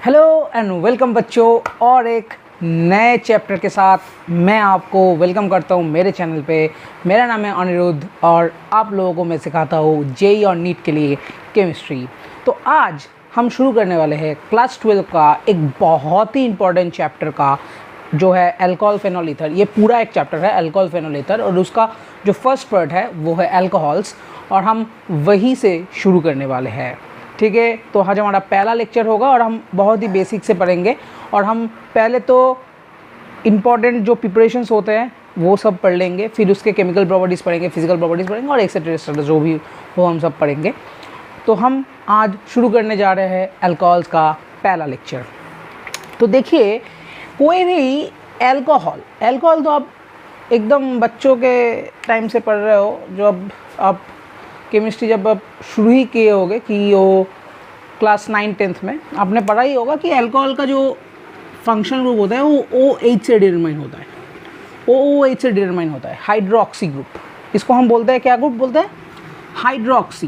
Hello and welcome बच्चों, और एक नए चैप्टर के साथ मैं आपको वेलकम करता हूँ मेरे चैनल पे। मेरा नाम है अनिरुद्ध और आप लोगों को मैं सिखाता हूँ जेईई और नीट के लिए केमिस्ट्री। तो आज हम शुरू करने वाले हैं क्लास 12 का एक बहुत ही इम्पॉर्टेंट चैप्टर का, जो है अल्कोहल फेनॉल ईथर। ये पूरा एक चैप्टर है अल्कोहल फेनॉल ईथर, और उसका जो फर्स्ट पार्ट है वो है अल्कोहल्स, और हम वहीं से शुरू करने वाले हैं। ठीक है, तो आज हमारा पहला लेक्चर होगा और हम बहुत ही बेसिक से पढ़ेंगे। और हम पहले तो इम्पॉर्टेंट जो प्रिपरेशंस होते हैं वो सब पढ़ लेंगे, फिर उसके केमिकल प्रॉपर्टीज़ पढ़ेंगे, फिजिकल प्रॉपर्टीज़ पढ़ेंगे, और एक्सेट्रा जो भी हो हम सब पढ़ेंगे। तो हम आज शुरू करने जा रहे हैं अल्कोहल्स का पहला लेक्चर। तो देखिए, कोई भी अल्कोहल तो आप एकदम बच्चों के टाइम से पढ़ रहे हो, जो अब आप केमिस्ट्री जब आप शुरू ही किए होगे कि वो क्लास 9-10 में आपने पढ़ा ही होगा कि अल्कोहल का जो फंक्शन ग्रुप होता है वो OH से डिटरमाइन होता है। OH से डिटरमाइन होता है, हाइड्रोक्सी ग्रुप। इसको हम बोलते हैं, क्या ग्रुप बोलते हैं? Hydroxy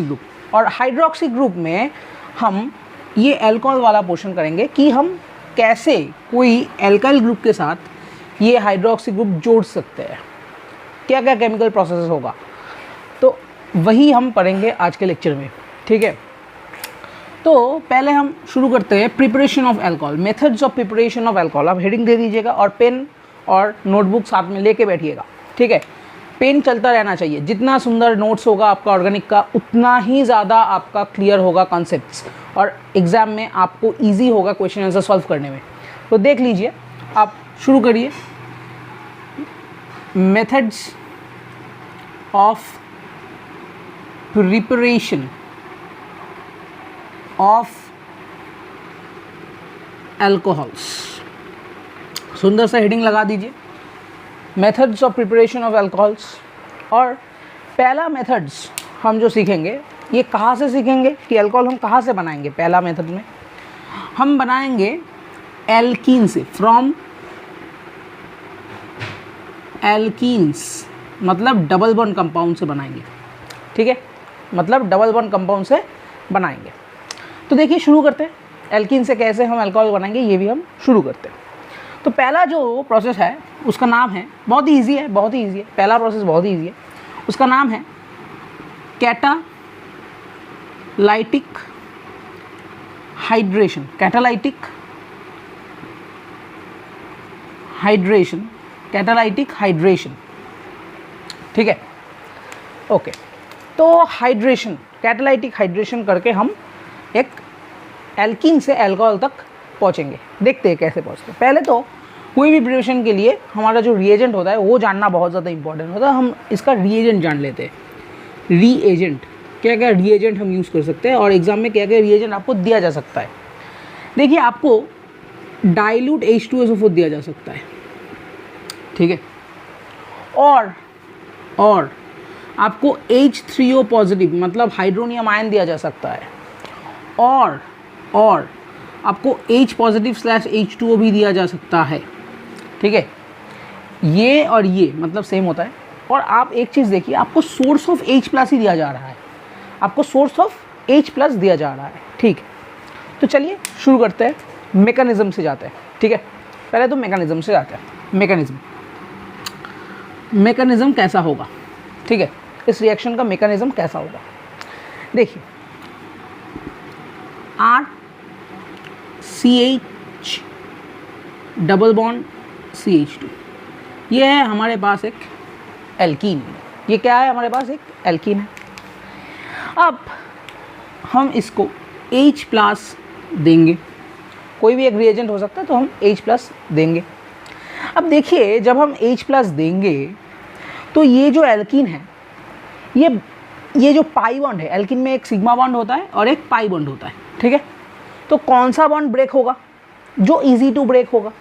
group. और हाइड्रोक्सी ग्रुप में हम ये अल्कोहल वाला पोर्शन करेंगे कि हम कैसे कोई अल्काइल ग्रुप के साथ ये हाइड्रोक्सी ग्रुप जोड़ सकते हैं, क्या क्या केमिकल प्रोसेस होगा। तो वही हम पढ़ेंगे आज के लेक्चर में। ठीक है, तो पहले हम शुरू करते हैं preparation of alcohol, methods of preparation of alcohol. आप हेडिंग दे दीजिएगा और पेन और नोटबुक साथ में लेके बैठिएगा। ठीक है, पेन चलता रहना चाहिए। जितना सुंदर नोट्स होगा आपका ऑर्गेनिक का, उतना ही ज़्यादा आपका क्लियर होगा कॉन्सेप्ट्स, और एग्ज़ाम में आपको ईजी होगा क्वेश्चन आंसर सॉल्व करने में। तो देख लीजिए, आप शुरू करिए। Methods of preparation of alcohols, सुंदर सा हेडिंग लगा दीजिए, methods of preparation of alcohols. और पहला मेथड्स हम जो सीखेंगे, ये कहाँ से सीखेंगे कि अल्कोहल हम कहाँ से बनाएंगे। पहला मेथड में हम बनाएंगे एल्कीन से, फ्रॉम एल्कीन्स, मतलब डबल बॉन्ड कंपाउंड से बनाएंगे। ठीक है, मतलब डबल बॉन्ड कंपाउंड से बनाएंगे। तो देखिए, शुरू करते हैं एल्कीन से कैसे हम अल्कोहल बनाएंगे, ये भी हम शुरू करते हैं। तो पहला जो प्रोसेस है उसका नाम है, बहुत ही ईजी है, पहला प्रोसेस बहुत ही ईजी है। उसका नाम है कैटालाइटिक हाइड्रेशन। ठीक है, ओके। तो कैटालाइटिक हाइड्रेशन करके हम एक एल्कीन से अल्कोहल तक पहुंचेंगे। देखते हैं कैसे पहुंचते हैं। पहले तो कोई भी प्रिपरेशन के लिए हमारा जो रिएजेंट होता है वो जानना बहुत ज़्यादा इंपॉर्टेंट होता है। हम इसका रिएजेंट जान लेते हैं। रिएजेंट, क्या क्या रिएजेंट हम यूज़ कर सकते हैं और एग्जाम में क्या क्या रिएजेंट आपको दिया जा सकता है। देखिए, आपको डाइल्यूट H2SO4 दिया जा सकता है। ठीक है, और आपको H3O पॉजिटिव मतलब हाइड्रोनियम आयन दिया जा सकता है, और आपको H पॉजिटिव / H2O भी दिया जा सकता है। ठीक है, ये और ये मतलब सेम होता है। और आप एक चीज़ देखिए, आपको सोर्स ऑफ H+ ही दिया जा रहा है, दिया जा रहा है। ठीक, तो चलिए शुरू करते हैं, मैकेनिज्म से जाते हैं। ठीक है, पहले तो मैकेनिज्म से जाते हैं। मैकेनिज्म कैसा होगा, ठीक है, इस रिएक्शन का मैकेनिज्म कैसा होगा। देखिए, RCH डबल बॉन्ड CH2, ये है हमारे पास एक एल्कीन। ये क्या है? हमारे पास एक एल्कीन है। अब हम इसको H+ देंगे, कोई भी एक रिएजेंट हो सकता है, तो हम H+ देंगे। अब देखिए, जब हम H+ देंगे तो ये जो एल्कीन है, ये जो पाई बॉन्ड है, एल्कीन में एक सिग्मा बॉन्ड होता है और एक पाई बॉन्ड होता है। ठीक है, तो कौन सा बॉन्ड ब्रेक होगा? जो इजी टू ब्रेक होगा।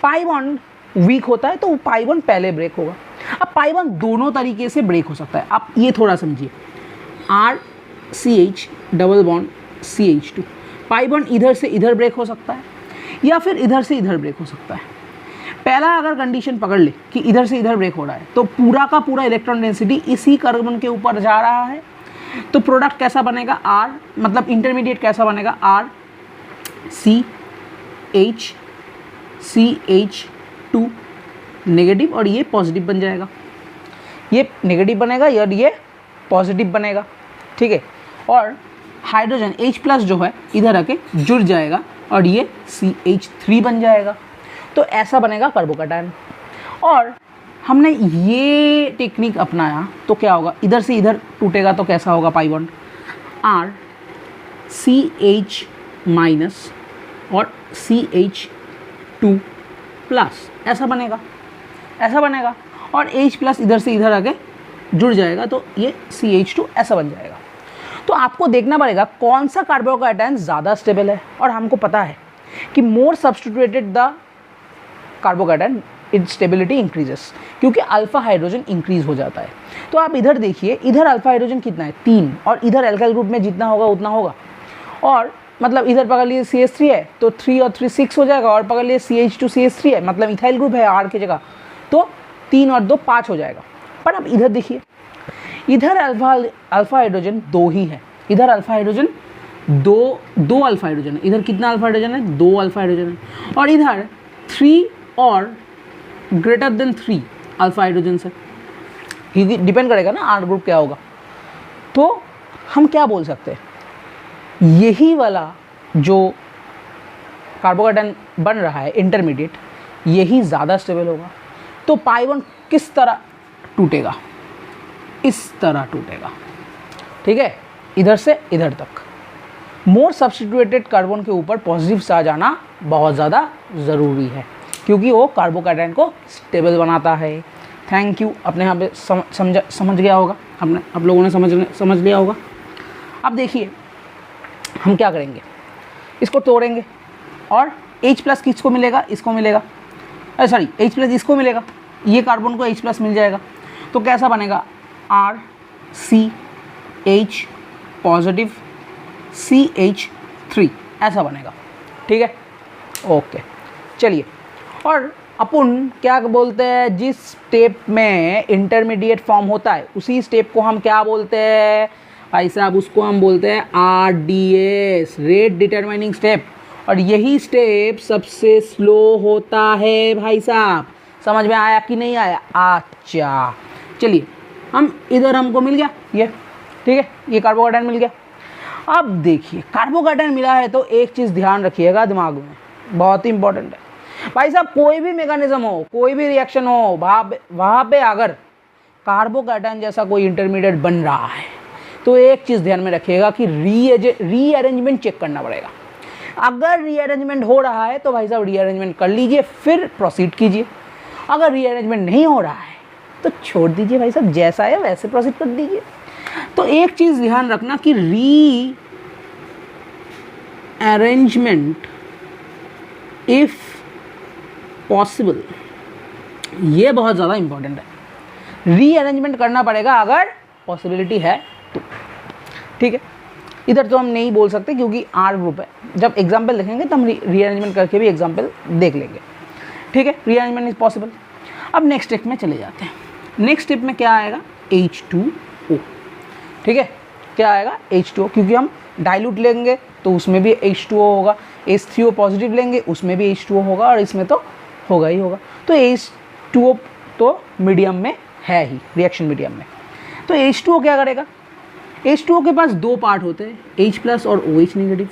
पाई बॉन्ड वीक होता है तो वो पाई बॉन्ड पहले ब्रेक होगा। अब पाई बॉन्ड दोनों तरीके से ब्रेक हो सकता है, आप ये थोड़ा समझिए। RCH double bond CH2, pi bond इधर से इधर ब्रेक हो सकता है या फिर इधर से इधर ब्रेक हो सकता है। पहला अगर कंडीशन पकड़ ले कि इधर से इधर ब्रेक हो रहा है तो पूरा का पूरा इलेक्ट्रॉन डेंसिटी इसी कार्बन के ऊपर जा रहा है, तो प्रोडक्ट कैसा बनेगा, R मतलब इंटरमीडिएट कैसा बनेगा, R CH2 नेगेटिव और ये पॉजिटिव बन जाएगा, ये नेगेटिव बनेगा और ये पॉजिटिव बनेगा, ठीक है। और हाइड्रोजन H+ जो है इधर आके जुड़ जाएगा और ये CH3 बन जाएगा। तो ऐसा बनेगा कार्बोकैटायन। और हमने ये टेक्निक अपनाया तो क्या होगा, इधर से इधर टूटेगा तो कैसा होगा पाई बॉन्ड, R CH- और CH2 प्लस ऐसा बनेगा, ऐसा बनेगा। और H+ इधर से इधर आके जुड़ जाएगा तो ये CH2 ऐसा बन जाएगा। तो आपको देखना पड़ेगा कौन सा कार्बोकैटायन ज़्यादा स्टेबल है। और हमको पता है कि मोर substituted the carbocation it's stability increases, क्योंकि अल्फा हाइड्रोजन इंक्रीज हो जाता है। तो आप इधर देखिए, इधर अल्फा हाइड्रोजन कितना है 3 और इधर एल्काइल ग्रुप में जितना होगा उतना होगा। और मतलब इधर पकड़ लिए CH3 है तो 3 और 3 6 हो जाएगा, और पकड़ लिए CH2 CH3 है मतलब इथाइल ग्रुप है R की जगह, तो 3 और 2 5 हो जाएगा। पर अब इधर देखिए, इधर अल्फा हाइड्रोजन 2 ही है, इधर अल्फा हाइड्रोजन दो अल्फा हाइड्रोजन है, इधर कितना अल्फा हाइड्रोजन है 2 अल्फा हाइड्रोजन है, और इधर 3 और ग्रेटर देन 3 अल्फा हाइड्रोजन से, क्योंकि डिपेंड करेगा ना R ग्रुप क्या होगा। तो हम क्या बोल सकते हैं, यही वाला जो कार्बोकैटायन बन रहा है इंटरमीडिएट, यही ज़्यादा स्टेबल होगा। तो पाई बॉन्ड किस तरह टूटेगा, इस तरह टूटेगा, ठीक है, इधर से इधर तक। मोर सब्स्टिट्यूटेड कार्बन के ऊपर पॉजिटिव चार्ज आना बहुत ज़्यादा ज़रूरी है, क्योंकि वो कार्बोकैटायन को स्टेबल बनाता है। थैंक यू, अपने यहाँ पे समझ गया होगा, आप लोगों ने समझ लिया होगा। अब देखिए हम क्या करेंगे, इसको तोड़ेंगे और H+ किसको मिलेगा, इसको मिलेगा, सॉरी H+ इसको मिलेगा, ये कार्बन को H+ मिल जाएगा। तो कैसा बनेगा, R CH पॉजिटिव CH3 ऐसा बनेगा, ठीक है, ओके। चलिए, और अपन क्या बोलते हैं, जिस स्टेप में इंटरमीडिएट फॉर्म होता है उसी स्टेप को हम क्या बोलते हैं भाई साहब, उसको हम बोलते हैं RDS, रेट डिटरमाइनिंग स्टेप। और यही स्टेप सबसे स्लो होता है भाई साहब, समझ में आया कि नहीं आया। अच्छा चलिए, हम इधर हमको मिल गया ये, ठीक है, ये कार्बोकैटायन मिल गया। अब देखिए कार्बोकैटायन मिला है तो एक चीज़ ध्यान रखिएगा दिमाग में, बहुत ही इंपॉर्टेंट है भाई साहब, कोई भी मैकेनिज्म हो, कोई भी रिएक्शन हो, वहाँ पे अगर कार्बोकैटायन जैसा कोई इंटरमीडिएट बन रहा है तो एक चीज़ ध्यान में रखिएगा कि रीअरेंजमेंट चेक करना पड़ेगा। अगर रीअरेंजमेंट हो रहा है तो भाई साहब रीअरेंजमेंट कर लीजिए, फिर प्रोसीड कीजिए। अगर रीअरेंजमेंट नहीं हो रहा है तो छोड़ दीजिए भाई साहब, जैसा है वैसे प्रोसीड कर दीजिए। तो एक चीज़ ध्यान रखना कि रीअरेंजमेंट इफ पॉसिबल, ये बहुत ज़्यादा इंपॉर्टेंट है। रीअरेंजमेंट करना पड़ेगा अगर पॉसिबिलिटी है तो, ठीक है। इधर तो हम नहीं बोल सकते क्योंकि R ग्रुप है, जब एग्जाम्पल देखेंगे तो हम रीअरेंजमेंट करके भी एग्जाम्पल देख लेंगे, ठीक है। Rearrangement is possible. अब नेक्स्ट स्टेप में चले जाते हैं। नेक्स्ट स्टेप में क्या आएगा, H2O, ठीक है, क्या आएगा H2O, क्योंकि हम डाइल्यूट लेंगे तो उसमें भी H2O होगा, H3O पॉजिटिव लेंगे उसमें भी H2O होगा, और इसमें तो होगा ही होगा। तो H2O तो मीडियम में है ही, रिएक्शन मीडियम में। तो H2O क्या करेगा, H2O के पास 2 पार्ट होते हैं, H+ और OH नेगेटिव,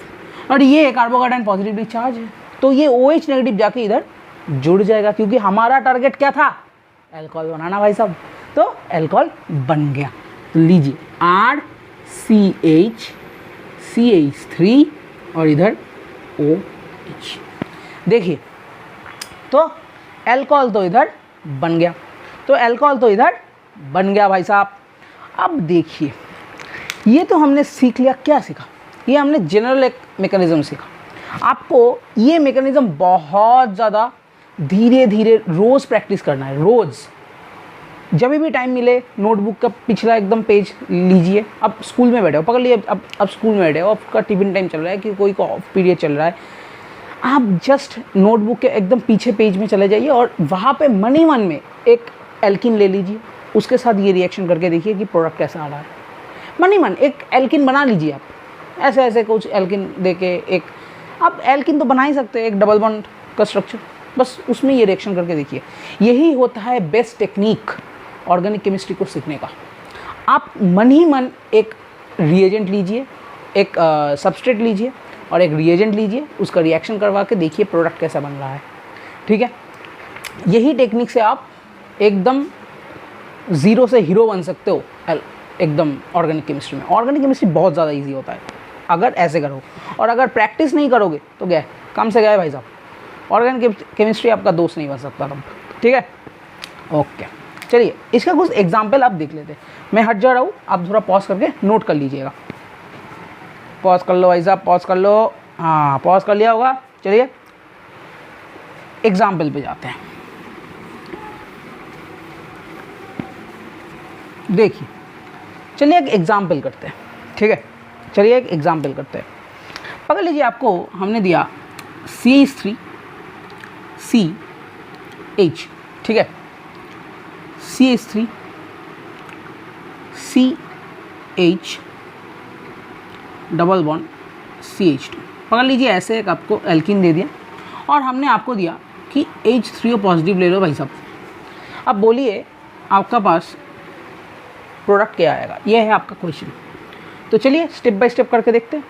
और ये कार्बोकैटायन पॉजिटिवली चार्ज है, तो ये OH नेगेटिव जाके इधर जुड़ जाएगा, क्योंकि हमारा टारगेट क्या था, अल्कोहल बनाना भाई साहब, तो अल्कोहल बन गया। तो लीजिए RCH CH3 और इधर OH, देखिए तो अल्कोहल तो इधर बन गया, तो अल्कोहल तो इधर बन गया भाई साहब। अब देखिए, ये तो हमने सीख लिया, क्या सीखा, ये हमने जनरल एक मैकेनिज्म सीखा। आपको ये मैकेनिज्म बहुत ज़्यादा धीरे धीरे रोज़ प्रैक्टिस करना है, रोज़ जब भी टाइम मिले नोटबुक का पिछला एकदम पेज लीजिए। अब स्कूल में बैठे हो, पकड़ लिए, अब स्कूल में बैठे हो, आपका टिफिन टाइम चल रहा है कि कोई का ऑफ पीरियड चल रहा है, आप जस्ट नोटबुक के एकदम पीछे पेज में चले जाइए और वहाँ पे मनी मन में एक एल्किन ले लीजिए, उसके साथ ये रिएक्शन करके देखिए कि प्रोडक्ट कैसा आ रहा है। मन ही मन एक एल्किन बना लीजिए आप, ऐसे ऐसे कुछ एल्किन देके एक आप एल्किन तो बना ही सकते हैं, एक डबल बॉन्ड का स्ट्रक्चर, बस उसमें ये रिएक्शन करके देखिए। यही होता है बेस्ट टेक्निक ऑर्गेनिक केमिस्ट्री को सीखने का। आप मन ही मन एक रिएजेंट लीजिए, एक सबस्ट्रेट लीजिए और एक रिएजेंट लीजिए, उसका रिएक्शन करवा के देखिए प्रोडक्ट कैसा बन रहा है, ठीक है। यही टेक्निक से आप एकदम ज़ीरो से हीरो बन सकते हो एकदम ऑर्गेनिक केमिस्ट्री में। ऑर्गेनिक केमिस्ट्री बहुत ज़्यादा इजी होता है अगर ऐसे करो, और अगर प्रैक्टिस नहीं करोगे तो गए कम से गए भाई साहब। ऑर्गेनिक केमिस्ट्री आपका दोस्त नहीं बन सकता तब, ठीक है। ओके, चलिए इसका कुछ एग्जाम्पल आप देख लेते हैं। मैं हट जा रहा हूँ, आप थोड़ा पॉज करके नोट कर लीजिएगा। पॉज कर लो भाई साहब, पॉज कर लो। हाँ, पॉज कर लिया होगा। चलिए एग्जाम्पल पे जाते हैं। देखिए, चलिए एक एग्जाम्पल करते हैं, ठीक है। चलिए एक एग्जाम्पल करते हैं। पकड़ लीजिए, आपको हमने दिया CH3 CH, ठीक है। CH3 CH double bond CH2। पकड़ लीजिए, ऐसे एक आपको एल्किन दे दिया और हमने आपको दिया कि H3O पॉजिटिव ले लो भाई साहब। अब बोलिए आपका पास प्रोडक्ट क्या आएगा, ये है आपका क्वेश्चन। तो चलिए स्टेप बाय स्टेप करके देखते हैं।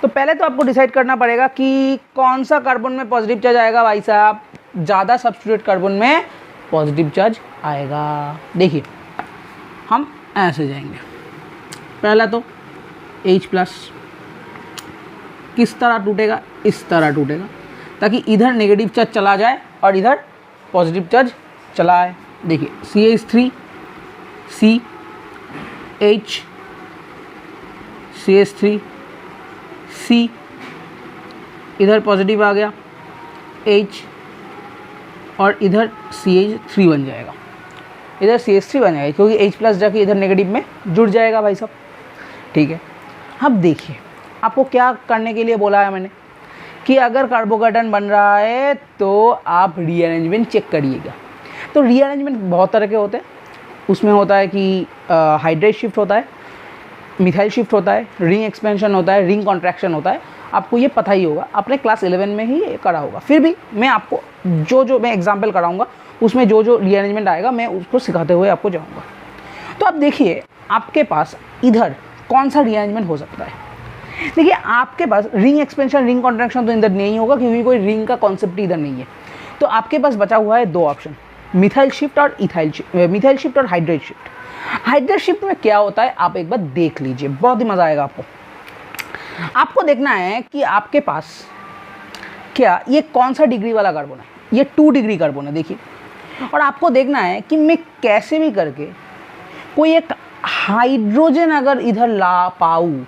तो पहले तो आपको डिसाइड करना पड़ेगा कि कौन सा कार्बन में पॉजिटिव चार्ज आएगा भाई साहब। ज़्यादा सब्स्टिट्यूट कार्बन में पॉजिटिव चार्ज आएगा। देखिए हम ऐसे जाएंगे, पहला तो H+ किस तरह टूटेगा, इस तरह टूटेगा ताकि इधर नेगेटिव चार्ज चला जाए और इधर पॉजिटिव चार्ज चला आए। देखिए CH3 CH CH3 C, इधर पॉजिटिव आ गया H और इधर CH3 बन जाएगा, इधर CH3 बन जाएगा क्योंकि H+ जाके इधर नेगेटिव में जुड़ जाएगा भाई साहब, ठीक है। अब देखिए आपको क्या करने के लिए बोला है मैंने कि अगर कार्बोकेटन बन रहा है तो आप रीअरेंजमेंट चेक करिएगा। तो रीअरेंजमेंट बहुत तरह के होते हैं, उसमें होता है कि हाइड्रेट शिफ्ट होता है, मिथाइल शिफ्ट होता है, रिंग एक्सपेंशन होता है, रिंग कॉन्ट्रैक्शन होता है। आपको ये पता ही होगा, आपने क्लास 11 में ही करा होगा। फिर भी मैं आपको जो मैं एग्जाम्पल कराऊंगा उसमें जो रीअरेंजमेंट आएगा मैं उसको सिखाते हुए आपको जाऊंगा। तो अब देखिए आपके पास इधर कौन सा रीअरेंजमेंट हो सकता है। देखिए आपके पास रिंग एक्सपेंशन रिंग कॉन्ट्रैक्शन तो इधर नहीं होगा क्योंकि कोई रिंग का कॉन्सेप्ट इधर नहीं है। तो आपके पास बचा हुआ है दो ऑप्शन, मिथाइल शिफ्ट और मिथाइल शिफ्ट और हाइड्रेट शिफ्ट। हाइड्रेट शिफ्ट में क्या होता है आप एक बार देख लीजिए, बहुत ही मज़ा आएगा आपको। आपको देखना है कि आपके पास क्या ये कौन सा डिग्री वाला कार्बन है, ये 2 डिग्री कार्बन है देखिए। और आपको देखना है कि मैं कैसे भी करके कोई एक हाइड्रोजन अगर इधर ला पाऊँ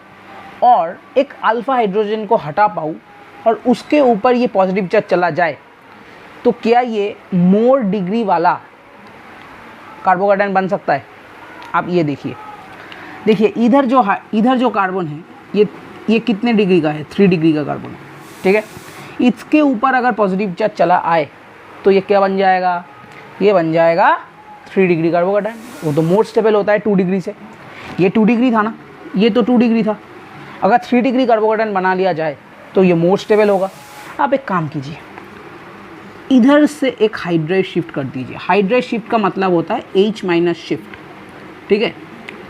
और एक अल्फा हाइड्रोजन को हटा पाऊँ और उसके ऊपर ये पॉजिटिव चार्ज चला जाए तो क्या ये मोर डिग्री वाला कार्बोकेटन बन सकता है। आप ये देखिए इधर जो कार्बन है ये कितने डिग्री का है, 3 डिग्री का कार्बन है, ठीक है। इसके ऊपर अगर पॉजिटिव चार्ज चला आए तो ये क्या बन जाएगा, ये बन जाएगा 3 डिग्री कार्बोकेटन। वो तो मोर स्टेबल होता है 2 डिग्री से, ये 2 डिग्री था ना, ये तो 2 डिग्री था। अगर 3 डिग्री कार्बोकेटन बना लिया जाए तो ये मोर स्टेबल होगा। आप एक काम कीजिए, इधर से एक हाइड्रेट शिफ्ट कर दीजिए। हाइड्रेट शिफ्ट का मतलब होता है H- शिफ्ट, ठीक है।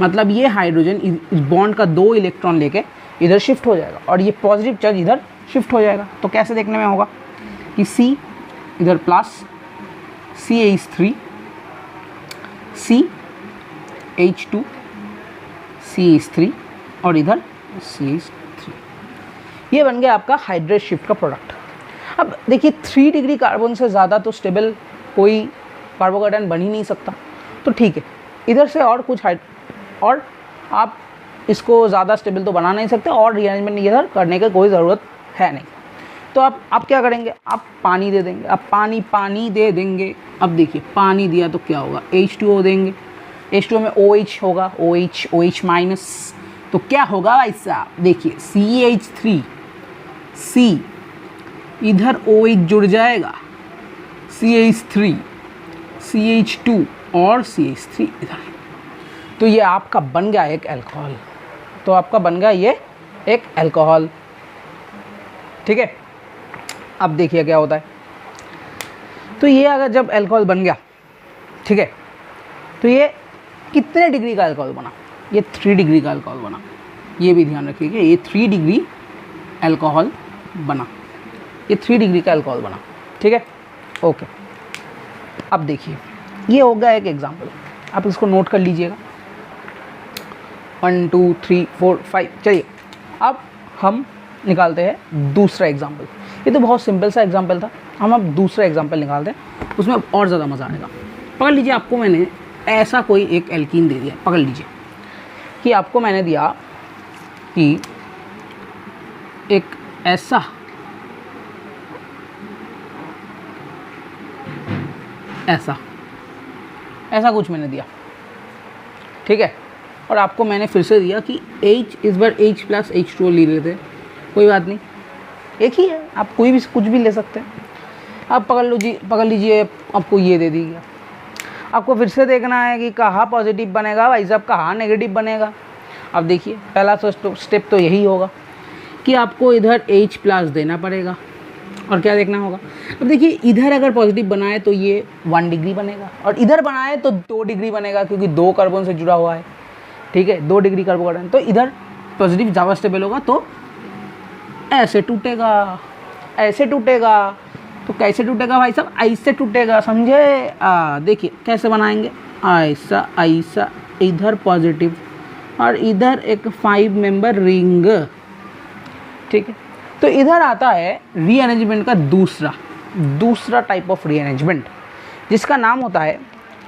मतलब ये हाइड्रोजन इस बॉन्ड का 2 इलेक्ट्रॉन लेके इधर शिफ्ट हो जाएगा और ये पॉजिटिव चार्ज इधर शिफ्ट हो जाएगा। तो कैसे देखने में होगा कि C इधर प्लस CH3 CH2 CH3 और इधर CH3, ये बन गया आपका हाइड्रेट शिफ्ट का प्रोडक्ट। अब देखिए 3 डिग्री कार्बन से ज़्यादा तो स्टेबल कोई कार्बोकेटन बन ही नहीं सकता। तो ठीक है, इधर से और कुछ और आप इसको ज़्यादा स्टेबल तो बना नहीं सकते और रीअरेंजमेंट इधर करने की कोई ज़रूरत है नहीं। तो आप क्या करेंगे, आप पानी दे देंगे। आप पानी दे देंगे। अब देखिए पानी दिया तो क्या होगा, H2O देंगे। H2O में OH होगा, OH- तो क्या होगा भाई साहब, देखिए CH3 C इधर OH जुड़ जाएगा, CH3 CH2 और CH3 इधर। तो ये आपका बन गया एक अल्कोहल। तो आपका बन गया ये एक अल्कोहल। ठीक है, अब देखिए क्या होता है। तो ये अगर जब अल्कोहल बन गया, ठीक है, तो ये कितने डिग्री का अल्कोहल बना? ये 3 डिग्री का अल्कोहल बना। ये भी ध्यान रखिएगा, ये 3 डिग्री अल्कोहल बना, ये 3 डिग्री का अल्कोहल बना। ठीक है, ओके। अब देखिए, ये हो गया एक एग्जाम्पल, आप इसको नोट कर लीजिएगा। 1 2 3 4 5। चलिए अब हम निकालते हैं दूसरा एग्जाम्पल। ये तो बहुत सिंपल सा एग्जाम्पल था, हम अब दूसरा एग्जाम्पल निकालते हैं, उसमें और ज़्यादा मज़ा आएगा। पकड़ लीजिए, आपको मैंने ऐसा कोई एक एल्कीन दे दिया। पकड़ लीजिए कि आपको मैंने दिया कि एक ऐसा ऐसा कुछ मैंने दिया, ठीक है। और आपको मैंने फिर से दिया कि H इस बार H प्लस H2 ले लेते, कोई बात नहीं, एक ही है, आप कोई भी कुछ भी ले सकते हैं। अब पकड़ लीजिए, आपको ये दे दी गया। आपको फिर से देखना है कि कहाँ पॉजिटिव बनेगा भाई साहब, कहाँ नेगेटिव बनेगा। अब देखिए, पहला स्टेप तो यही होगा कि आपको इधर H प्लस देना पड़ेगा और क्या देखना होगा। अब देखिए, इधर अगर पॉजिटिव बनाए तो ये 1 डिग्री बनेगा, और इधर बनाए तो 2 डिग्री बनेगा, क्योंकि 2 कार्बन से जुड़ा हुआ है। ठीक है, 2 डिग्री कार्बन, तो इधर पॉजिटिव ज़्यादा स्टेबल होगा, तो ऐसे टूटेगा, ऐसे टूटेगा। तो कैसे टूटेगा भाई साहब? ऐसे टूटेगा, समझे? देखिए कैसे बनाएंगे, ऐसा ऐसा, इधर पॉजिटिव और इधर एक 5 मेंबर रिंग। ठीक है, तो इधर आता है रीअरेंजमेंट का दूसरा टाइप ऑफ रीअरेंजमेंट, जिसका नाम होता है,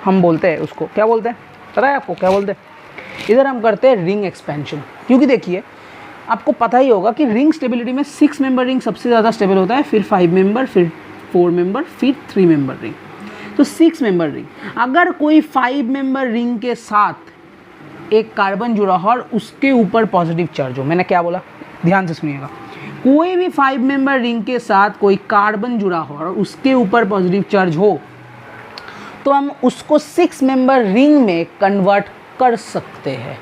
हम बोलते हैं उसको, क्या बोलते हैं पता है आपको? क्या बोलते हैं? इधर हम करते हैं रिंग एक्सपेंशन। क्योंकि देखिए, आपको पता ही होगा कि रिंग स्टेबिलिटी में 6 मेंबर रिंग सबसे ज़्यादा स्टेबल होता है, फिर 5 मेंबर, फिर 4 मेंबर, फिर 3 मेंबर रिंग। तो 6 मेंबर रिंग, अगर कोई 5 मेंबर रिंग के साथ एक कार्बन जुड़ा हो और उसके ऊपर पॉजिटिव चार्ज हो, मैंने क्या बोला ध्यान से सुनिएगा, कोई भी 5 मेंबर रिंग के साथ कोई कार्बन जुड़ा हो और उसके ऊपर पॉजिटिव चार्ज हो, तो हम उसको 6 मेंबर रिंग में कन्वर्ट कर सकते हैं।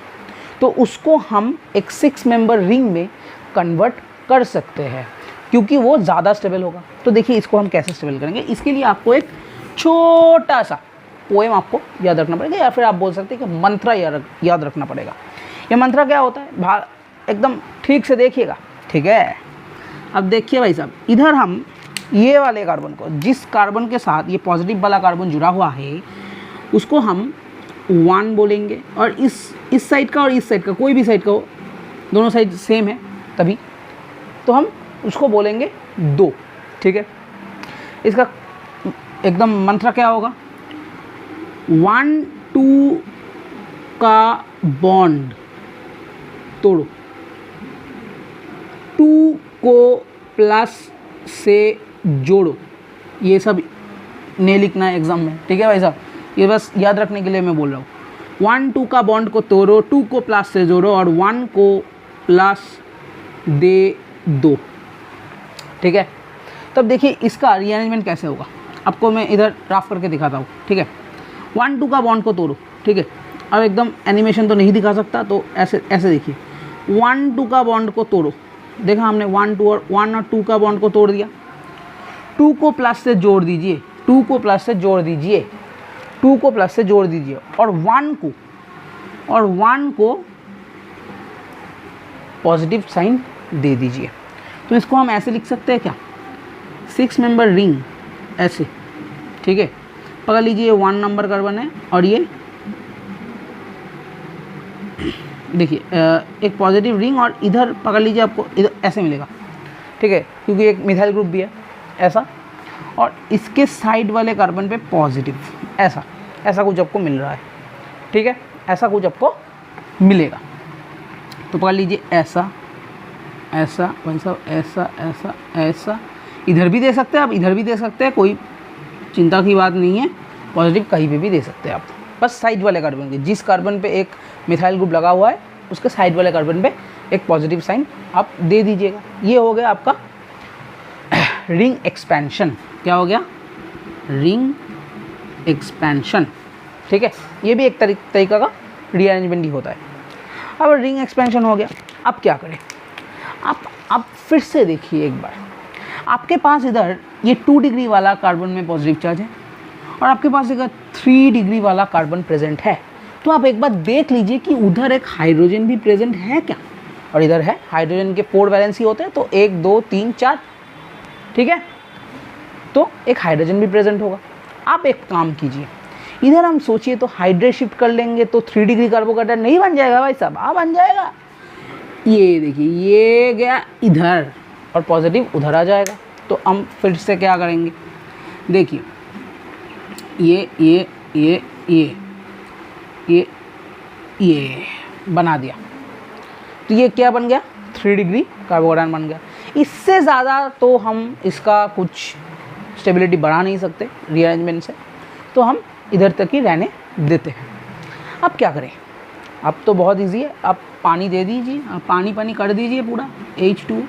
तो उसको हम एक 6 मेंबर रिंग में कन्वर्ट कर सकते हैं, क्योंकि वो ज़्यादा स्टेबल होगा। तो देखिए, इसको हम कैसे स्टेबल करेंगे, इसके लिए आपको एक छोटा सा पोएम आपको याद रखना पड़ेगा, या फिर आप बोल सकते हैं कि मंत्रा याद रखना पड़ेगा। ये मंत्रा क्या होता है, एकदम ठीक से देखिएगा। ठीक है, अब देखिए भाई साहब, इधर हम ये वाले कार्बन को, जिस कार्बन के साथ ये पॉजिटिव वाला कार्बन जुड़ा हुआ है, उसको हम 1 बोलेंगे, और इस साइड का और इस साइड का, कोई भी साइड का हो, दोनों साइड सेम है तभी, तो हम उसको बोलेंगे 2। ठीक है, इसका एकदम मंत्र क्या होगा, 1 2 का बॉन्ड तोड़ो, 2 को प्लस से जोड़ो। ये सब नहीं लिखना है एग्जाम में, ठीक है भाई साहब, ये बस याद रखने के लिए मैं बोल रहा हूँ। 1 2 का बॉन्ड को तोड़ो, 2 को प्लस से जोड़ो और 1 को प्लस दे दो। ठीक है, तब देखिए इसका रीअरेंजमेंट कैसे होगा, आपको मैं इधर ड्राफ्ट करके दिखाता हूँ। ठीक है, 1 2 का बॉन्ड को तोड़ो। ठीक है, अब एकदम एनिमेशन तो नहीं दिखा सकता, तो ऐसे ऐसे देखिए, 1 2 का बॉन्ड को तोड़ो। देखा हमने 1 और 2 का बॉन्ड को तोड़ दिया, 2 को प्लस से जोड़ दीजिए, 2 को प्लस से जोड़ दीजिए, 2 को प्लस से जोड़ दीजिए, और 1 को पॉजिटिव साइन दे दीजिए। तो इसको हम ऐसे लिख सकते हैं क्या, 6 मेंबर रिंग ऐसे। ठीक है, पकड़ लीजिए, 1 नंबर कार्बन है और ये देखिए एक पॉजिटिव रिंग, और इधर पकड़ लीजिए, आपको इधर ऐसे मिलेगा। ठीक है, क्योंकि एक मिथाइल ग्रुप भी है ऐसा, और इसके साइड वाले कार्बन पे पॉजिटिव, ऐसा कुछ आपको मिल रहा है। ठीक है, ऐसा कुछ आपको मिलेगा। तो पकड़ लीजिए, ऐसा भाई साहब, ऐसा इधर भी दे सकते हैं आप, इधर भी दे सकते हैं, कोई चिंता की बात नहीं है, पॉजिटिव कहीं पे भी दे सकते हैं आप। बस साइड वाले कार्बन के, जिस कार्बन पे एक मिथाइल ग्रुप लगा हुआ है, उसके साइड वाले कार्बन पे एक पॉजिटिव साइन आप दे दीजिएगा। ये हो गया आपका रिंग एक्सपेंशन। क्या हो गया, रिंग एक्सपेंशन। ठीक है, ये भी एक तरीका का रीअरेंजमेंट ही होता है। अब रिंग एक्सपेंशन हो गया। अब क्या करें, आप फिर से देखिए एक बार, आपके पास इधर ये 2 डिग्री वाला कार्बन में पॉजिटिव चार्ज है और आपके पास इधर 3 डिग्री वाला कार्बन प्रेजेंट है। तो आप एक बार देख लीजिए कि उधर एक हाइड्रोजन भी प्रेजेंट है क्या, और इधर है। हाइड्रोजन के 4 वैलेंसी होते हैं, तो 1 2 3 4, ठीक है, तो एक हाइड्रोजन भी प्रेजेंट होगा। आप एक काम कीजिए, इधर हम सोचिए तो हाइड्रेट शिफ्ट कर लेंगे तो 3 डिग्री कार्बोकेटाइन नहीं बन जाएगा भाई साहब? बन जाएगा। ये देखिए, ये गया इधर और पॉजिटिव उधर आ जाएगा। तो हम फिर से क्या करेंगे, देखिए ये बना दिया, तो ये क्या बन गया, 3 डिग्री कार्बोकेटाइन बन गया। इससे ज़्यादा तो हम इसका कुछ स्टेबिलिटी बढ़ा नहीं सकते रीअरेंजमेंट से, तो हम इधर तक ही रहने देते हैं। अब क्या करें, अब तो बहुत इजी है, आप पानी दे दीजिए, आप पानी कर दीजिए पूरा, H2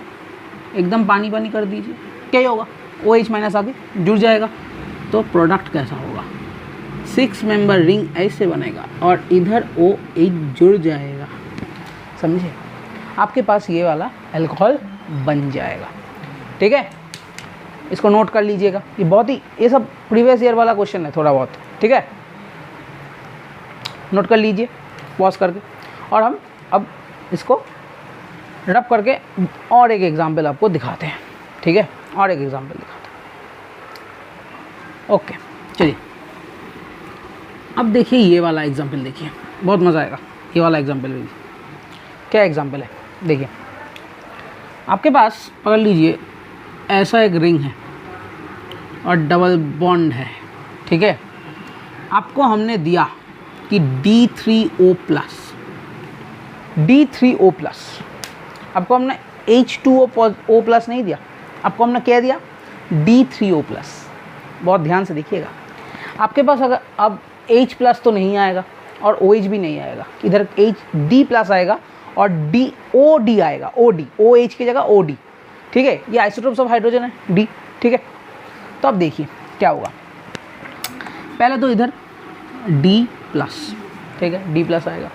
एकदम पानी कर दीजिए। क्या होगा, OH माइनस आगे जुड़ जाएगा। तो प्रोडक्ट कैसा होगा, 6 मेंबर रिंग ऐसे बनेगा और इधर OH जुड़ जाएगा, समझे? आपके पास ये वाला अल्कोहल बन जाएगा, ठीक है। इसको नोट कर लीजिएगा, ये बहुत ही, ये सब प्रीवियस ईयर वाला क्वेश्चन है थोड़ा बहुत, ठीक है, नोट कर लीजिए पॉज करके। और हम अब इसको रब करके और एक एग्जांपल आपको दिखाते हैं, ठीक है, और एक एग्जांपल दिखाते हैं। ओके चलिए, अब देखिए ये वाला एग्जांपल देखिए, बहुत मज़ा आएगा। ये वाला एग्जांपल भी, क्या एग्जांपल है, देखिए आपके पास पकड़ लीजिए ऐसा एक रिंग है और डबल बॉन्ड है, ठीक है। आपको हमने दिया कि D3O+, आपको हमने H2O+ नहीं दिया, आपको हमने क्या दिया, D3O+। बहुत ध्यान से देखिएगा, आपके पास अगर अब H+ तो नहीं आएगा और OH भी नहीं आएगा, इधर D+ आएगा और OD आएगा, OH की जगह OD, ठीक है। ये आइसोटोप्स ऑफ हाइड्रोजन है D, ठीक है। तो अब देखिए क्या होगा, पहले तो इधर D+, ठीक है, D+ आएगा।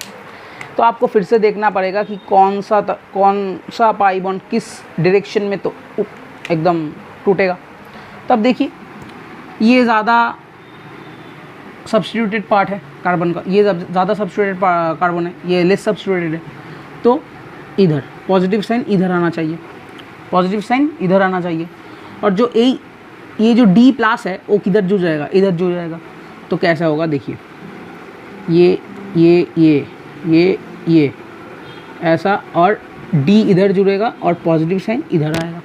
तो आपको फिर से देखना पड़ेगा कि कौन सा पाई बॉन्ड किस डायरेक्शन में तो एकदम टूटेगा। तब देखिए ये ज़्यादा सब्स्टिट्यूटेड पार्ट है कार्बन का, ये ज़्यादा सब्स्टिट्यूटेड कार्बन है, ये लेस सब्स्टिट्यूटेड है। तो इधर पॉजिटिव साइन इधर आना चाहिए, पॉजिटिव साइन इधर आना चाहिए। और जो ये जो D+ है वो किधर जुड़ जाएगा, इधर जुड़ जाएगा। तो कैसा होगा देखिए, ये ऐसा, और D इधर जुड़ेगा और पॉजिटिव साइन इधर आएगा।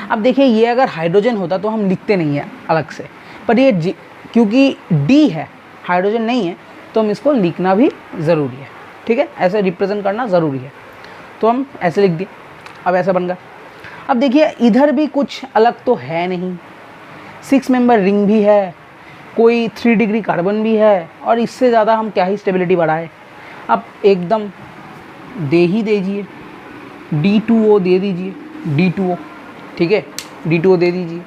अब देखिए ये अगर हाइड्रोजन होता तो हम लिखते नहीं है अलग से, पर ये क्योंकि D है, हाइड्रोजन नहीं है, तो हम इसको लिखना भी ज़रूरी है, ठीक है, ऐसे रिप्रेजेंट करना ज़रूरी है। तो हम ऐसे लिख दिए, अब ऐसा बन गया। अब देखिए इधर भी कुछ अलग तो है नहीं, 6 मेंबर रिंग भी है, कोई 3 डिग्री कार्बन भी है, और इससे ज़्यादा हम क्या ही स्टेबिलिटी बढ़ाए। अब एकदम दे ही दीजिए, D2O दे दीजिए, D2O, ठीक है, D2O दे दीजिए।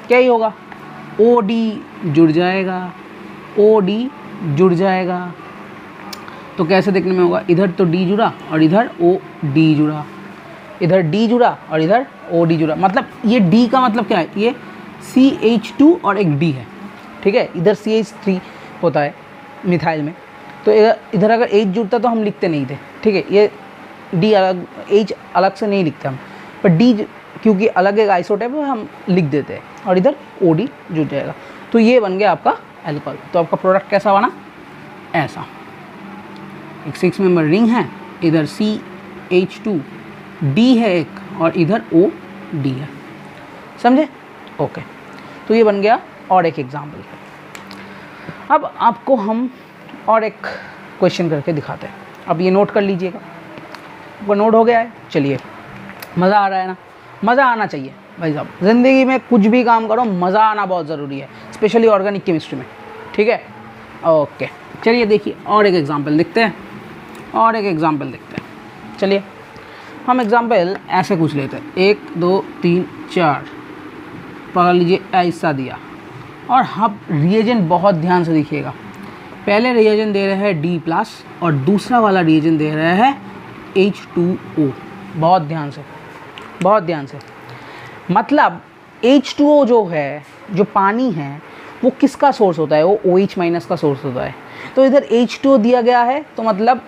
क्या ही होगा, OD जुड़ जाएगा, OD जुड़ जाएगा। तो कैसे देखने में होगा, इधर तो D जुड़ा और इधर OD जुड़ा, इधर D जुड़ा और इधर OD जुड़ा। मतलब ये D का मतलब क्या है, ये CH2 और एक D है, ठीक है। इधर CH3 होता है मिथाइल में, तो इधर अगर H जुड़ता तो हम लिखते नहीं थे, ठीक है। ये D अलग, H अलग से नहीं लिखते हम, पर D क्योंकि अलग एक आइसोटोप है हम लिख देते हैं, और इधर OD जुड़ जाएगा। तो ये बन गया आपका अल्कोहल। तो आपका प्रोडक्ट कैसा बना, ऐसा एक 6 मेंबर रिंग है, इधर CH2, D है एक, और इधर OD है, समझे? ओके, तो ये बन गया और एक एग्जाम्पल। अब आपको हम और एक क्वेश्चन करके दिखाते हैं। अब ये नोट कर लीजिएगा, आपको नोट हो गया है। चलिए, मज़ा आ रहा है ना, मज़ा आना चाहिए भाई साहब, ज़िंदगी में कुछ भी काम करो मज़ा आना बहुत ज़रूरी है, स्पेशली ऑर्गेनिक केमिस्ट्री में, ठीक है। ओके चलिए देखिए और एक एग्जांपल देखते हैं, और एक एग्जांपल देखते हैं। चलिए हम एग्जांपल ऐसे कुछ लेते हैं, 1 2 3 4 पकड़ लीजिए, ऐसा दिया। और हम रिएजेंट बहुत ध्यान से देखिएगा, पहले रिएजेंट दे रहे हैं D+ और दूसरा वाला रिएजेंट दे रहे हैं H2O। बहुत ध्यान से, बहुत ध्यान से। मतलब H2O जो है, जो पानी है, वो किसका सोर्स होता है? वो OH माइनस का सोर्स होता है। तो इधर H2O दिया गया है, तो मतलब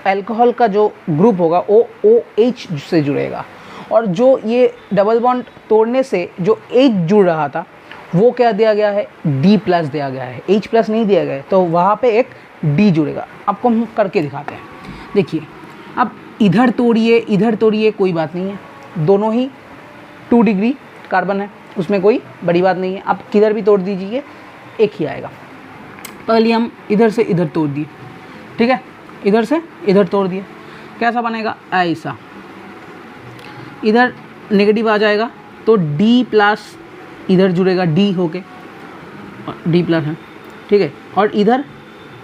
अल्कोहल का जो ग्रुप होगा वो OH से जुड़ेगा, और जो ये डबल बॉन्ड तोड़ने से जो H जुड़ रहा था वो क्या दिया गया है? D प्लस दिया गया है, H प्लस नहीं दिया गया है, तो वहाँ पे एक D जुड़ेगा। आपको हम करके दिखाते हैं। देखिए, अब इधर तोड़िए, कोई बात नहीं है, दोनों ही 2 डिग्री कार्बन है, उसमें कोई बड़ी बात नहीं है। आप किधर भी तोड़ दीजिए एक ही आएगा। पहले हम इधर से इधर तोड़ दिए, ठीक है, इधर से इधर तोड़ दिए, कैसा बनेगा? ऐसा। इधर नेगेटिव आ जाएगा तो D प्लस इधर जुड़ेगा, D होके, D प्लस है, ठीक है, और इधर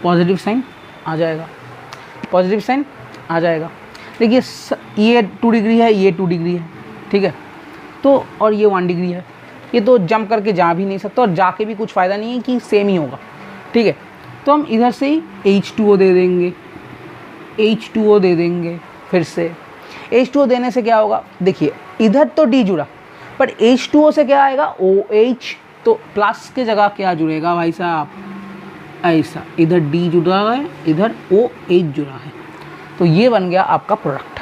पॉजिटिव साइन आ जाएगा, पॉजिटिव साइन आ जाएगा। देखिए ये 2 डिग्री है, ये 2 डिग्री है, ठीक है, तो और ये 1 डिग्री है। ये तो जंप करके जा भी नहीं सकता, और जाके भी कुछ फ़ायदा नहीं है कि सेम ही होगा, ठीक है। तो हम इधर से ही H2O दे देंगे, H2O दे देंगे। फिर से H2O देने से क्या होगा? देखिए इधर तो D जुड़ा, पर H2O से क्या आएगा? OH। तो प्लस के जगह क्या जुड़ेगा भाई साहब? ऐसा, इधर D जुड़ा है, इधर OH जुड़ा है, तो ये बन गया आपका प्रोडक्ट,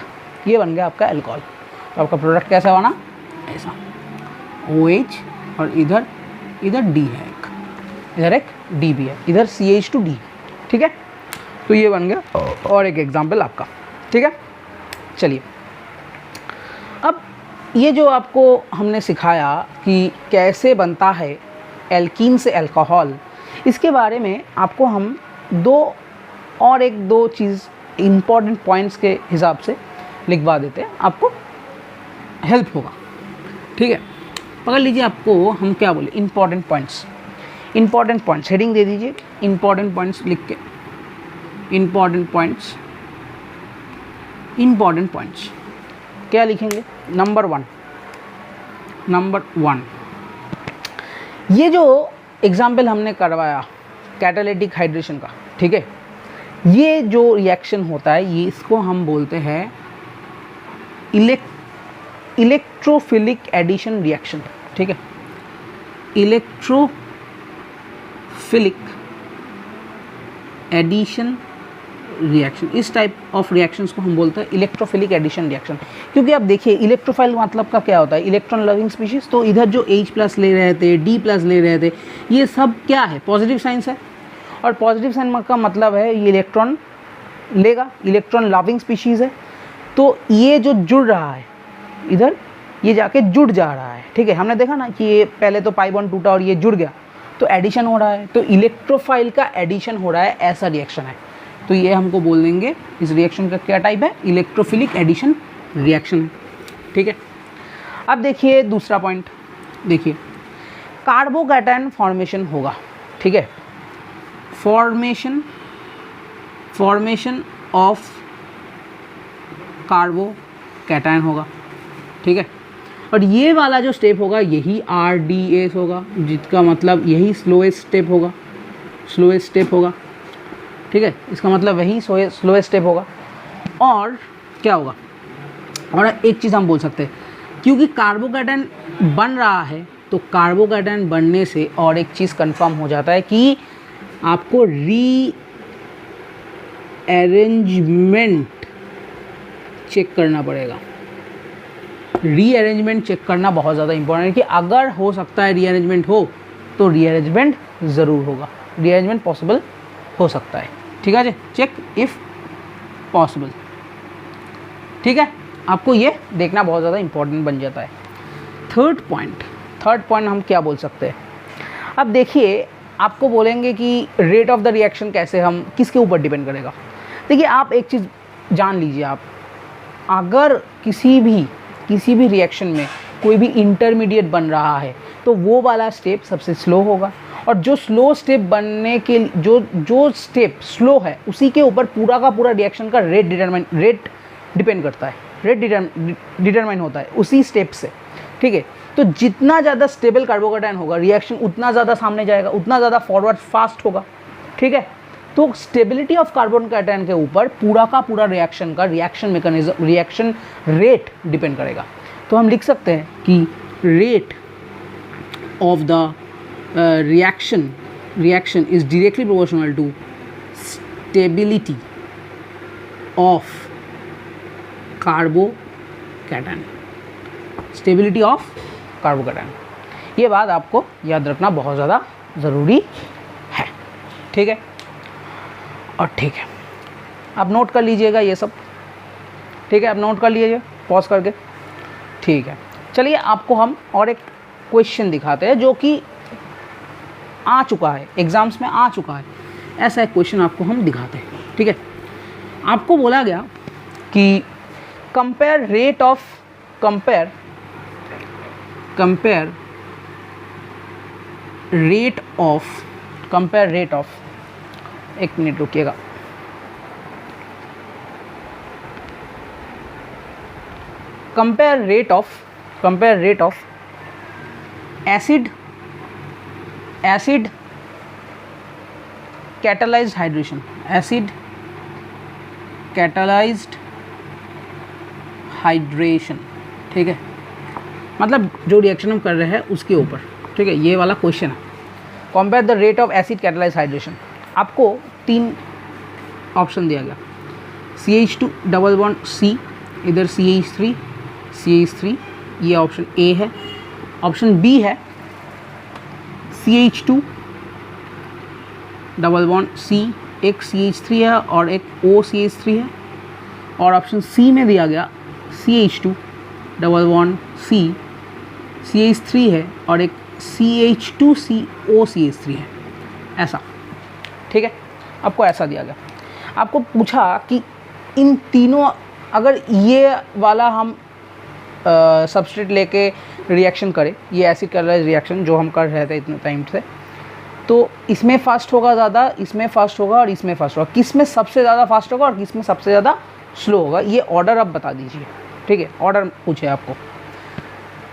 ये बन गया आपका अल्कोहल। तो आपका प्रोडक्ट कैसा बना? ऐसा, OH और इधर D है एक, इधर एक D भी है, इधर CH2D, ठीक है। तो ये बन गया और एक एग्जाम्पल आपका, ठीक है। चलिए, अब ये जो आपको हमने सिखाया कि कैसे बनता है एल्कीन से अल्कोहल, इसके बारे में आपको हम दो चीज़ इम्पॉर्टेंट पॉइंट्स के हिसाब से लिखवा देते हैं, आपको हेल्प होगा, ठीक है। पकड़ लीजिए, आपको हम क्या बोले? इम्पॉर्टेंट पॉइंट्स हेडिंग दे दीजिए, इम्पॉर्टेंट पॉइंट्स लिख के, इम्पॉर्टेंट पॉइंट्स क्या लिखेंगे? नंबर वन, ये जो एग्जाम्पल हमने करवाया कैटालिटिक हाइड्रेशन का, ठीक है, ये जो रिएक्शन होता है, ये इसको हम बोलते हैं इलेक्ट्रोफिलिक एडिशन रिएक्शन, ठीक है। इलेक्ट्रोफिलिक एडिशन रिएक्शन, इस टाइप ऑफ रिएक्शंस को हम बोलते हैं इलेक्ट्रोफिलिक एडिशन रिएक्शन। क्योंकि आप देखिए, इलेक्ट्रोफाइल मतलब का क्या होता है? Electron loving species. तो इधर जो H प्लस ले रहे थे, D प्लस ले रहे थे, ये सब क्या है? पॉजिटिव साइंस है, और पॉजिटिव साइन का मतलब है ये इलेक्ट्रॉन लेगा, इलेक्ट्रॉन लविंग स्पीशीज़ है। तो ये जो जुड़ रहा है इधर, ये जाके जुड़ जा रहा है, ठीक है। हमने देखा ना कि ये पहले तो पाई बॉन्ड टूटा और ये जुड़ गया, तो एडिशन हो रहा है, तो इलेक्ट्रोफाइल का एडिशन हो रहा है, ऐसा रिएक्शन है। तो ये हमको बोल देंगे इस रिएक्शन का क्या टाइप है? इलेक्ट्रोफिलिक एडिशन रिएक्शन है, ठीक है। अब देखिए दूसरा पॉइंट, देखिए कार्बोकैटायन फॉर्मेशन होगा, ठीक है, फॉर्मेशन ऑफ कार्बोकैटायन होगा, ठीक है। और ये वाला जो स्टेप होगा यही RDAS होगा, जिसका मतलब यही स्लोएस्ट स्टेप होगा, ठीक है। इसका मतलब वही स्लोएस्ट स्टेप होगा। और क्या होगा? और एक चीज़ हम बोल सकते हैं, क्योंकि कार्बोकैटायन बन रहा है, तो कार्बोकैटायन बनने से और एक चीज़ कंफर्म हो जाता है कि आपको रीअरेंजमेंट चेक करना पड़ेगा। रीअरेंजमेंट चेक करना बहुत ज़्यादा इंपॉर्टेंट है, कि अगर हो सकता है रीअरेंजमेंट हो, तो रीअरेंजमेंट ज़रूर होगा, रीअरेंजमेंट पॉसिबल हो सकता है, ठीक है जी। चेक इफ़ पॉसिबल, ठीक है। आपको ये देखना बहुत ज़्यादा इंपॉर्टेंट बन जाता है। थर्ड पॉइंट हम क्या बोल सकते हैं? अब देखिए, आपको बोलेंगे कि रेट ऑफ द रिएक्शन कैसे, हम किसके ऊपर डिपेंड करेगा? देखिए, आप एक चीज़ जान लीजिए, आप अगर किसी भी रिएक्शन में कोई भी इंटरमीडिएट बन रहा है, तो वो वाला स्टेप सबसे स्लो होगा, और जो स्लो स्टेप बनने के जो स्टेप स्लो है, उसी के ऊपर पूरा का पूरा रिएक्शन का रेट डिपेंड करता है, रेट डिटरमाइन होता है उसी स्टेप से, ठीक है। तो जितना ज़्यादा स्टेबल कार्बोकैटायन होगा, रिएक्शन उतना ज़्यादा सामने जाएगा, उतना ज़्यादा फॉरवर्ड फास्ट होगा, ठीक है। तो स्टेबिलिटी ऑफ कार्बन कैटायन के ऊपर पूरा का पूरा रिएक्शन का reaction mechanism, reaction rate depend करेगा। तो हम लिख सकते हैं कि rate of the reaction is directly proportional to stability of carbocation, stability of carbocation. ये बात आपको याद रखना बहुत ज़्यादा ज़रूरी है, ठीक है। और ठीक है, आप नोट कर लीजिएगा ये सब, ठीक है, आप नोट कर लीजिए पॉज करके, ठीक है। चलिए आपको हम और एक क्वेश्चन दिखाते हैं जो कि आ चुका है, एग्जाम्स में आ चुका है। ऐसा एक क्वेश्चन आपको हम दिखाते हैं, ठीक है। आपको बोला गया कि कंपेयर रेट ऑफ एक मिनट रुकिएगा, compare rate of acid catalysed hydration, ठीक है। मतलब जो रिएक्शन हम कर रहे हैं उसके ऊपर, ठीक है, ये वाला क्वेश्चन है। Compare the rate of acid catalysed hydration. आपको 3 ऑप्शन दिया गया, CH2 डबल बॉन्ड C, इधर CH3, ये ऑप्शन ए है। ऑप्शन बी है CH2 डबल बॉन्ड C, एक CH3 है और एक OCH3 है। और ऑप्शन सी में दिया गया CH2 double bond C, CH3 है और एक CH2COCH3 है, ऐसा, ठीक है। आपको ऐसा दिया गया, आपको पूछा कि इन तीनों, अगर ये वाला हम सबस्ट्रेट लेके रिएक्शन करें, ये एसिड कैटालाइज्ड रिएक्शन जो हम कर रहे थे इतने टाइम से, तो इसमें फास्ट होगा ज़्यादा, इसमें फास्ट होगा और इसमें फास्ट होगा, किस में सबसे ज़्यादा फास्ट होगा और किस में सबसे ज़्यादा स्लो होगा, ये ऑर्डर आप बता दीजिए, ठीक है। ऑर्डर पूछे आपको।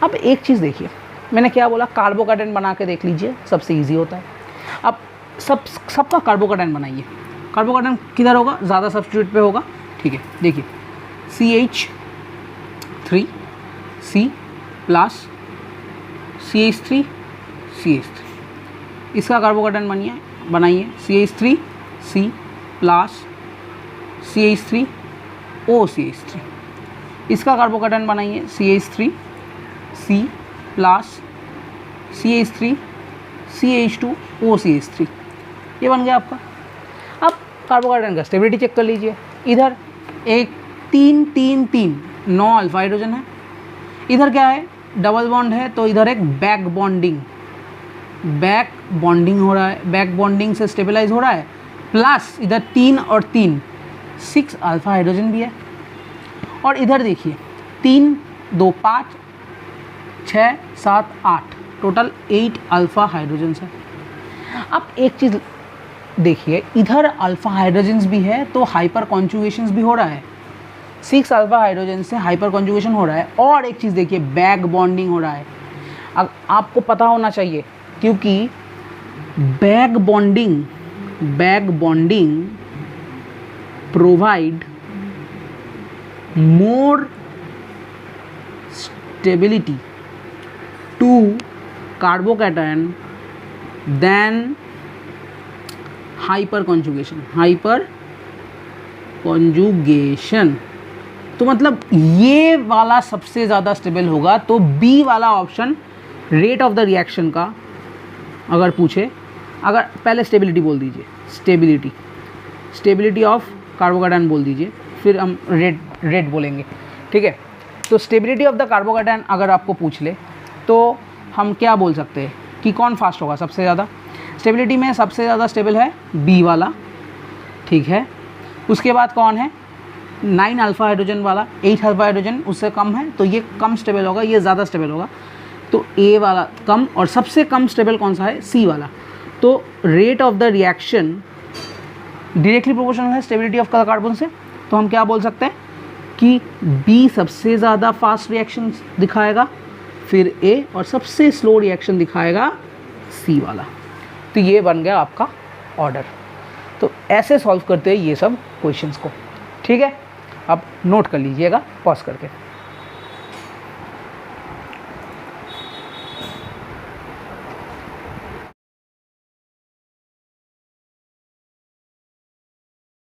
अब एक चीज़ देखिए, मैंने क्या बोला, कार्बोकैटायन बना के देख लीजिए, सबसे ईजी होता है। अब सबका कार्बोकैटायन बनाइए। कार्बोकैटायन किधर होगा, ज़्यादा सब्स्टिट्यूट पे होगा, ठीक है। देखिए CH3C प्लस CH3 इसका कार्बोकैटायन बनाइए CH3C प्लस CH3OCH3। इसका कार्बोकैटायन बनाइए CH3C प्लस CH3CH2OCH3। ये बन गया आपका। अब कार्बोकैटायन का स्टेबिलिटी चेक कर लीजिए। इधर एक 3 9 अल्फा हाइड्रोजन है, इधर क्या है, डबल बॉन्ड है, तो इधर एक बैक बॉन्डिंग हो रहा है, बैक बॉन्डिंग से स्टेबलाइज हो रहा है, प्लस इधर 3 और 3 6 अल्फा हाइड्रोजन भी है। और इधर देखिए 3 2 5 6 7 8 टोटल 8 अल्फा हाइड्रोजन्स है। अब एक चीज़ देखिए, इधर अल्फा हाइड्रोजन्स भी है तो हाइपर कॉन्जुगेशंस भी हो रहा है, 6 अल्फा हाइड्रोजन से हाइपर कॉन्जुगेशन हो रहा है। और एक चीज़ देखिए, बैक बॉन्डिंग हो रहा है। अब आपको पता होना चाहिए, क्योंकि back bonding provide more stability to carbocation than hyperconjugation. तो मतलब ये वाला सबसे ज़्यादा स्टेबल होगा। तो बी वाला option rate of the reaction का अगर पूछे, अगर पहले स्टेबिलिटी बोल दीजिए, स्टेबिलिटी ऑफ कार्बोकैटायन बोल दीजिए, फिर हम रेट बोलेंगे, ठीक है। तो स्टेबिलिटी ऑफ द कार्बोकैटायन अगर आपको पूछ ले तो हम क्या बोल सकते हैं कि कौन फास्ट होगा सबसे ज़्यादा। स्टेबिलिटी में सबसे ज़्यादा स्टेबल है बी वाला, ठीक है। उसके बाद कौन है, 9 अल्फा हाइड्रोजन वाला, 8 अल्फा हाइड्रोजन उससे कम है, तो ये कम स्टेबल होगा, ये ज़्यादा स्टेबल होगा। तो ए वाला कम, और सबसे कम स्टेबल कौन सा है, सी वाला। तो rate of the reaction directly proportional है स्टेबिलिटी ऑफ कार्बन से। तो हम क्या बोल सकते हैं कि बी सबसे ज़्यादा फास्ट रिएक्शन दिखाएगा, फिर ए, और सबसे स्लो रिएक्शन दिखाएगा सी वाला। तो ये बन गया आपका ऑर्डर। तो ऐसे सॉल्व करते हैं ये सब क्वेश्चंस को। ठीक है, अब नोट कर लीजिएगा पॉज करके।